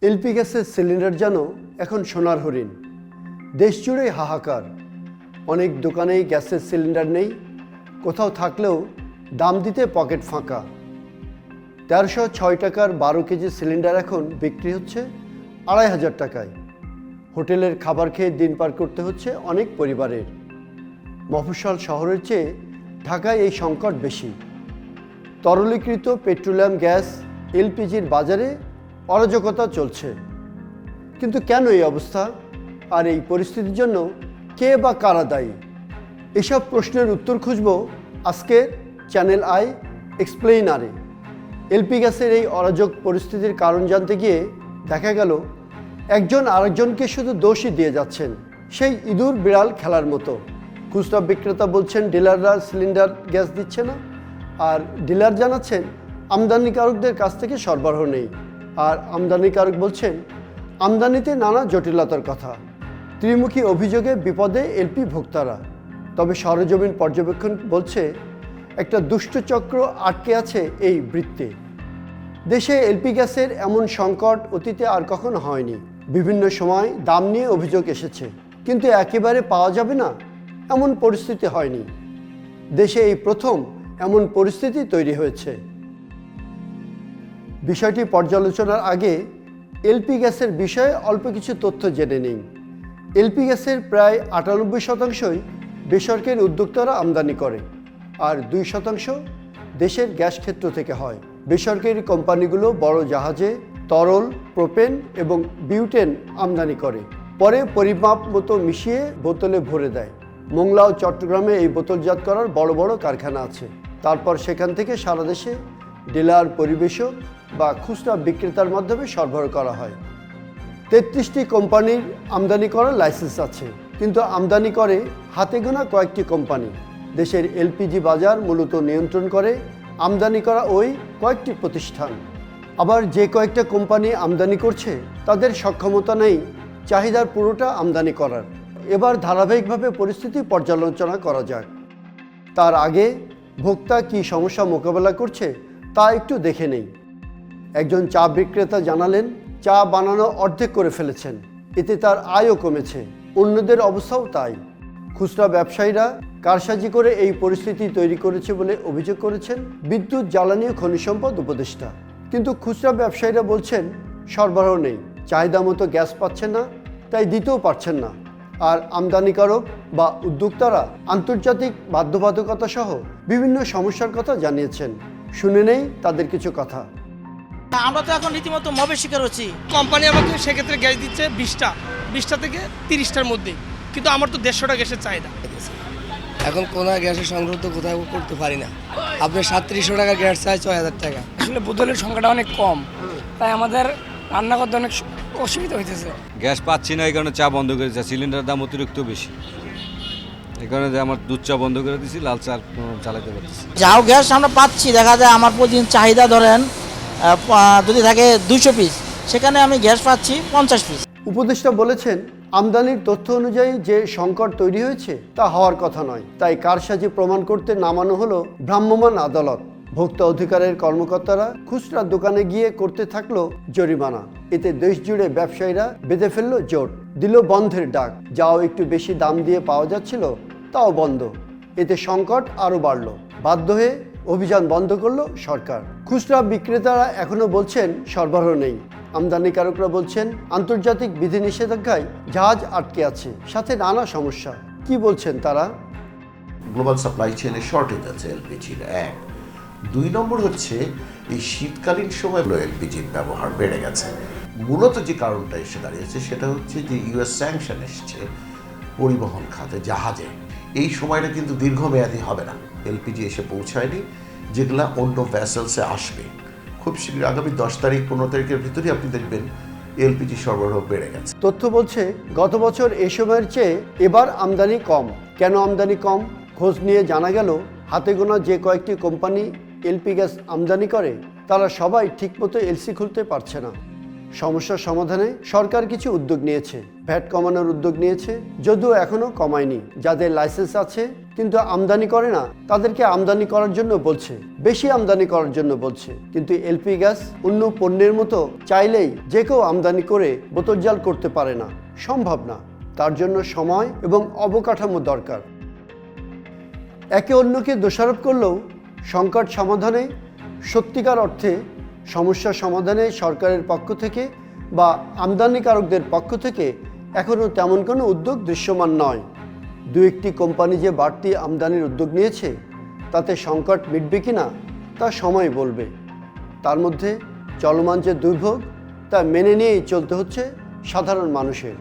LP গ্যাসের cylinder যেন এখন সোনার হরিণ। দেশ জুড়েই হাহাকার। অনেক দোকানেই গ্যাসের সিলিন্ডার নেই, কোথাও থাকলেও দাম দিতে পকেট ফাঁকা। 1306 টাকার 12 কেজি সিলিন্ডার এখন বিক্রি হচ্ছে 2500 টাকায়। হোটেলের খাবার খেয়ে দিন পার করতে হচ্ছে অনেক পরিবারের। মফস্বল শহরের চেয়ে ঢাকায় এই সংকট বেশি। তরলীকৃত পেট্রোলিয়াম গ্যাস এলপিজির বাজারে অরাজকতা চলছে। কিন্তু কেন এই অবস্থা, আর এই পরিস্থিতির জন্য কে বা কারা দায়ী? এসব প্রশ্নের উত্তর খুঁজব আজকে চ্যানেল আই এক্সপ্লেইনারে। এলপি গ্যাসের এই অরাজক পরিস্থিতির কারণ জানতে গিয়ে দেখা গেল একজন আরেকজনকে শুধু দোষই দিয়ে যাচ্ছেন, সেই ইঁদুর বিড়াল খেলার মতো। খুচরা বিক্রেতা বলছেন ডিলাররা সিলিন্ডার গ্যাস দিচ্ছে না, আর ডিলার জানাচ্ছেন আমদানিকারকদের কাছ থেকে সরবরাহ নেই, আর আমদানিকারক বলছেন আমদানিতে নানা জটিলতার কথা। ত্রিমুখী অভিযোগে বিপদে এলপি ভোক্তারা। তবে সরেজমিন পর্যবেক্ষণ বলছে একটা দুষ্ট চক্র আটকে আছে এই বৃত্তে। দেশে এলপি গ্যাসের এমন সংকট অতীতে আর কখনো হয়নি। বিভিন্ন সময় দাম নিয়ে অভিযোগ এসেছে, কিন্তু একেবারে পাওয়া যাবে না এমন পরিস্থিতি হয়নি। দেশে এই প্রথম এমন পরিস্থিতি তৈরি হয়েছে। বিষয়টি পর্যালোচনার আগে এলপি গ্যাসের বিষয়ে অল্প কিছু তথ্য জেনে নিন। এলপি গ্যাসের প্রায় 98% বেসরকারি উদ্যোক্তারা আমদানি করে, আর 2% দেশের গ্যাস ক্ষেত্র থেকে হয়। বেসরকারি কোম্পানিগুলো বড় জাহাজে তরল, প্রোপেন এবং বিউটেন আমদানি করে, পরে পরিমাপ মতো মিশিয়ে বোতলে ভরে দেয়। মোংলা ও চট্টগ্রামে এই বোতলজাত করার বড় বড় কারখানা আছে। তারপর সেখান থেকে সারা দেশে ডিলার, পরিবেশক বা খুচরা বিক্রেতার মাধ্যমে সরবরাহ করা হয়। 33টি কোম্পানির আমদানি করার লাইসেন্স আছে, কিন্তু আমদানি করে হাতে গোনা কয়েকটি কোম্পানি। দেশের এলপিজি বাজার মূলত নিয়ন্ত্রণ করে আমদানি করা ওই কয়েকটি প্রতিষ্ঠান। আবার যে কয়েকটা কোম্পানি আমদানি করছে তাদের সক্ষমতা নেই চাহিদার পুরোটা আমদানি করার। এবার ধারাবাহিকভাবে পরিস্থিতি পর্যালোচনা করা যাক। তার আগে ভোক্তা কী সমস্যা মোকাবেলা করছে তা একটু দেখে নেই। একজন চা বিক্রেতা জানালেন চা বানানো অর্ধেক করে ফেলেছেন, এতে তার আয়ও কমেছে। অন্যদের অবস্থাও তাই। খুচরা ব্যবসায়ীরা কারসাজি করে এই পরিস্থিতি তৈরি করেছে বলে অভিযোগ করেছেন বিদ্যুৎ, জ্বালানি ও খনিজ সম্পদ উপদেষ্টা। কিন্তু খুচরা ব্যবসায়ীরা বলছেন সরবরাহ নেই, চাহিদা মতো গ্যাস পাচ্ছেন না, তাই দিতেও পারছেন না। আর আমদানিকারক বা উদ্যোক্তারা আন্তর্জাতিক বাধ্যবাধকতা সহ বিভিন্ন সমস্যার কথা জানিয়েছেন। শুনে নেই তাদের কিছু কথা। আমরা তো এখন রীতিমতো মবের শিকার হচ্ছি। কোম্পানি আমাকে সেক্ষেত্রে গ্যাস দিচ্ছে 20টা থেকে 30টার মধ্যে, কিন্তু আমার তো 150টা গ্যাসের চাহিদা। এখন কোন গ্যাসের সংগ্রহ তো কোথাও করতে পারি না। আপনি 3700 টাকা গ্যাস চাই 6000 টাকা। আসলে বোতলের সংখ্যাটা অনেক কম, তাই আমাদের রান্না করতে অনেক অসুবিধা হইতেছে। গ্যাস পাচ্ছি না, এই কারণে চা বন্ধ করেছে। সিলিন্ডারের দাম অতিরিক্ত বেশি, এই কারণে আমার দুধ চা বন্ধ করে দিয়েছি, লাল চা চালাতে পারতেছি। যাও গ্যাস আমরা পাচ্ছি, দেখা যায় আমার প্রতিদিন চাহিদা ধরেন যদি থাকে 200 পিস, সেখানে আমি গ্যাস পাচ্ছি 50 পিস। উপদেষ্টা বলেছেন আমদানির তথ্য অনুযায়ী যে সংকট তৈরি হয়েছে তা হওয়ার কথা নয়, তাই কারসাজি প্রমাণ করতে নামানো হলো ভ্রাম্যমাণ আদালত। ভোক্তা অধিকারের কর্মকর্তারা খুচরা দোকানে গিয়ে করতে থাকলো জরিমানা। এতে দেশ জুড়ে ব্যবসায়ীরা বেঁধে ফেললো জোট, দিল বন্ধের ডাক। যাও একটু বেশি দাম দিয়ে পাওয়া যাচ্ছিল তাও বন্ধ। এতে সংকট আরও বাড়ল। বাধ্য হয়ে অভিযান বন্ধ করলো সরকার। খুচরা বিক্রেতারা এখনো বলছেন সরবরাহ নেই। আমদানিকারকরা বলছেন আন্তর্জাতিক বিধিনিষেধাজ্ঞায় জাহাজ আটকে আছে, সাথে নানা সমস্যা। কি বলছেন তারা? গ্লোবাল সাপ্লাই চেইনে শর্টেজ আছে এলপিজির, 1। 2 নম্বর হচ্ছে এই শীতকালীন সময় এলপিজির ব্যবহার বেড়ে গেছে। মূলত যে কারণটা এসে দাঁড়িয়েছে সেটা হচ্ছে যে ইউএস স্যাংশন এসছে পরিবহন খাতে, জাহাজে। এই সময়টা কিন্তু দীর্ঘমেয়াদী হবে না। এলপিজি এসে পৌঁছায়নি, যেগুলা অন্য ভ্যাসেলসে আসবে। খুব শীঘ্র আগামী 10 তারিখ 15 তারিখের ভিতরেই আপনি দেখবেন এলপিজি সরবরাহ বেড়ে গেছে। তথ্য বলছে গত বছর এই সময়ের চেয়ে এবার আমদানি কম। কেন আমদানি কম? খোঁজ নিয়ে জানা গেল হাতে গোনা যে কয়েকটি কোম্পানি এলপি গ্যাস আমদানি করে তারা সবাই ঠিকমতো এলসি খুলতে পারছে না। সমস্যার সমাধানে সরকার কিছু উদ্যোগ নিয়েছে। ভ্যাট কমানোর উদ্যোগ নিয়েছে, যদিও এখনও কমায়নি। যাদের লাইসেন্স আছে কিন্তু আমদানি করে না, তাদেরকে আমদানি করার জন্য বলছে, বেশি আমদানি করার জন্য বলছে। কিন্তু এলপি গ্যাস অন্য পণ্যের মতো চাইলেই যে কেউ আমদানি করে বোতলজাল করতে পারে না, সম্ভব না। তার জন্য সময় এবং অবকাঠামো দরকার। একে অন্যকে দোষারোপ করলেও সংকট সমাধানে, সত্যিকার অর্থে সমস্যা সমাধানে সরকারের পক্ষ থেকে বা আমদানিকারকদের পক্ষ থেকে এখনও তেমন কোনো উদ্যোগ দৃশ্যমান নয়। দু একটি কোম্পানি যে বাড়তি আমদানির উদ্যোগ নিয়েছে, তাতে সংকট মিটবে কি না তা সময় বলবে। তার মধ্যে চলমান যে দুর্ভোগ তা মেনে নিয়েই চলতে হচ্ছে সাধারণ মানুষের।